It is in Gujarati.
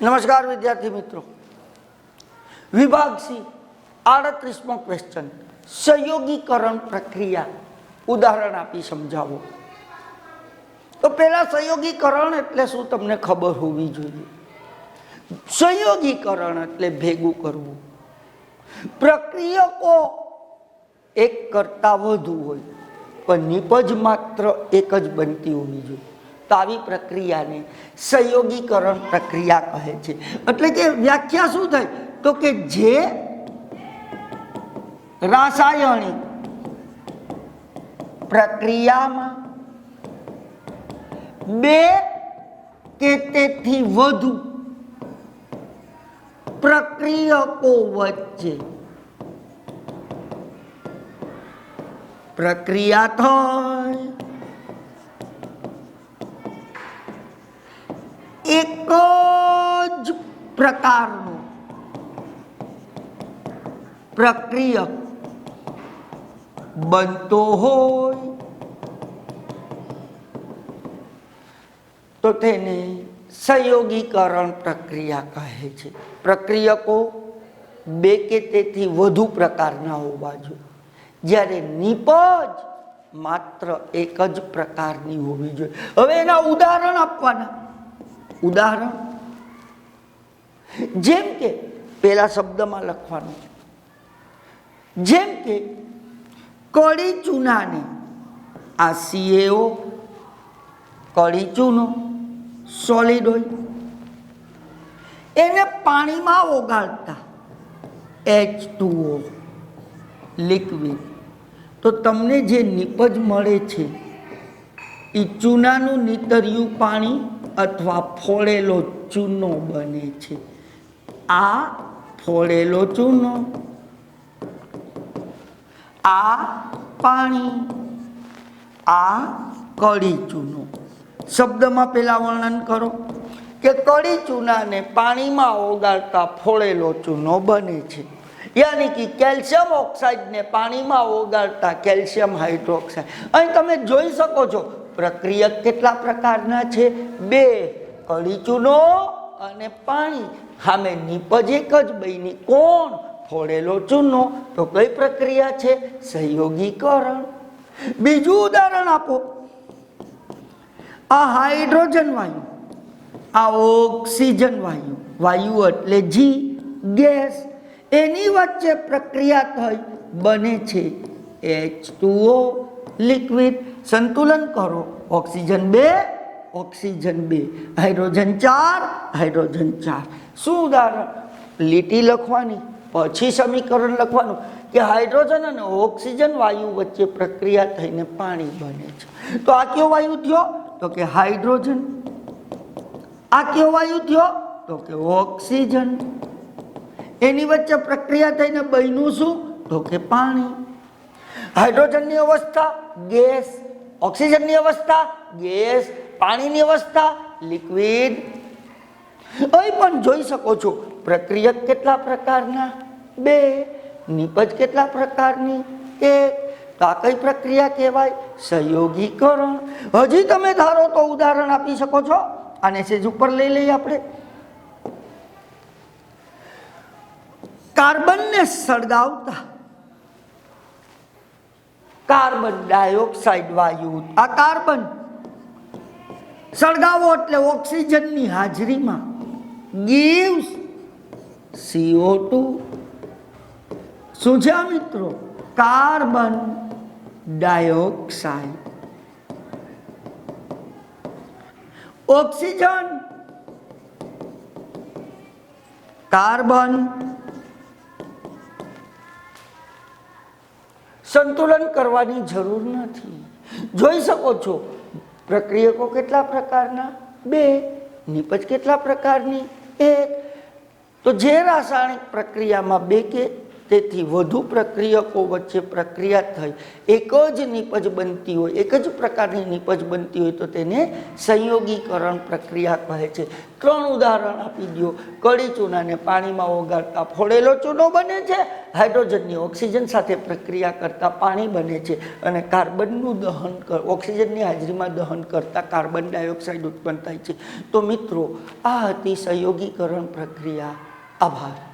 નમસ્કાર વિદ્યાર્થી મિત્રો, વિભાગ સી 38મો ક્વેશ્ચન, સંયોગીકરણ પ્રક્રિયા ઉદાહરણ આપી સમજાવો. તો પહેલા સંયોગીકરણ એટલે શું તમને ખબર હોવી જોઈએ. સંયોગીકરણ એટલે ભેગું કરવું. પ્રક્રિયકો એક કરતા વધુ હોય પણ નિપજ માત્ર એક જ બનતી હોવી જોઈએ. તો આવી પ્રક્રિયાને સંયોગીકરણ પ્રક્રિયા કહે છે. એટલે કે વ્યાખ્યા શું થાય તો કે જે રાસાયણિક પ્રક્રિયામાં બે કે તેથી વધુ પ્રક્રિયકો વચ્ચે પ્રક્રિયા થાય, એક જ પ્રકારનો પ્રક્રિયક બનતો હોય તો તેને સંયોગીકરણ પ્રક્રિયા કહે છે. પ્રક્રિયકો બે કે તેથી વધુ પ્રકારના હોવા જોઈએ, જ્યારે નિપજ માત્ર એક જ પ્રકારની હોવી જોઈએ. હવે એના ઉદાહરણ આપવાના. ઉદાહરણ જેમ કે પેલા શબ્દમાં લખવાનું, જેમ કે કળી ચૂનાને, આ CaO કળી ચૂનો સોલિડ હોય, એને પાણીમાં ઓગાળતા H2O લિક્વિડ, તો તમને જે નિપજ મળે છે એ ચૂનાનું નીતર્યું પાણી અથવા ફોડેલો ચૂનો બને છે. આ ફોડેલો ચૂનો, આ પાણી, આ કળી ચૂનો. શબ્દમાં પેલા વર્ણન કરો કે કળી ચૂનાને પાણીમાં ઓગાળતા ફોડેલો ચૂનો બને છે. યાની કે કેલ્શિયમ ઓક્સાઇડને પાણીમાં ઓગાળતા કેલ્શિયમ હાઇડ્રોક્સાઇડ. અહીં તમે જોઈ શકો છો પ્રક્રિયક કેટલા પ્રકારના છે? બે, કળી ચૂનો અને પાણી. સામે નિપજ એક જ બની. કોણ? ફોડેલો ચૂનો. તો કઈ પ્રક્રિયા છે? સંયોગીકરણ. બીજું ઉદાહરણ આપો. આ હાઇડ્રોજન વાયુ, આ ઓક્સિજન વાયુ, વાયુ એટલે જી ગેસ, એની વચ્ચે પ્રક્રિયા થઈ બને છે H2O લિક્વિડ. સંતુલન કરો. Oxygen 2, oxygen 2, hydrogen 4, hydrogen 4. શું ઉદાહરણ? લીટી લખવાની, પછી સમીકરણ લખવાનું કે હાઇડ્રોજન અને ઓક્સિજન વાયુ વચ્ચે પ્રક્રિયા થઈને પાણી બને છે. તો આ કયો વાયુ થયો? તો કે હાઇડ્રોજન. આ કયો વાયુ થયો? તો કે ઓક્સિજન. એની વચ્ચે પ્રક્રિયા થઈને બન્યું શું? તો કે પાણી. હાઇડ્રોજનની અવસ્થા ગેસ, ઓક્સિજનની અવસ્થા ગેસ, પાણીની અવસ્થા લિક્વિડ. અહીં પણ જોઈ શકો છો પ્રક્રિયક કેટલા પ્રકારના? બે. નિપજ કેટલા પ્રકારની? એક. તો આ કઈ પ્રક્રિયા કહેવાય? સંયોગીકરણ. હજી તમે ધારો તો ઉદાહરણ આપી શકો છો. આને સેજ ઉપર લઈ લઈએ આપણે. કાર્બનને સળગાવતા કાર્બન ડાયોક્સાઇડ વાયુ, આ કાર્બન સળગાવો એટલે ઓક્સિજનની હાજરીમાં gives CO2. શું છે મિત્રો? Carbon dioxide. Oxygen, carbon. સંતુલન કરવાની જરૂર નથી. જોઈ શકો છો પ્રક્રિયકો કેટલા પ્રકારના? બે. નિપજ કેટલા પ્રકારની? એક. તો જે રાસાયણિક પ્રક્રિયામાં બે કે તેથી વધુ પ્રક્રિયકો વચ્ચે પ્રક્રિયા થઈ એક જ નીપજ બનતી હોય, એક જ પ્રકારની નીપજ બનતી હોય તો તેને સંયોગીકરણ પ્રક્રિયા કહે છે. 3 ઉદાહરણ આપી દો. કળી ચૂનાને પાણીમાં ઓગાળતા ફોડેલો ચૂનો બને છે, હાઇડ્રોજનની ઓક્સિજન સાથે પ્રક્રિયા કરતા પાણી બને છે, અને કાર્બનનું દહન ઓક્સિજનની હાજરીમાં દહન કરતા કાર્બન ડાયોક્સાઇડ ઉત્પન્ન થાય છે. તો મિત્રો, આ હતી સંયોગીકરણ પ્રક્રિયા. આભાર.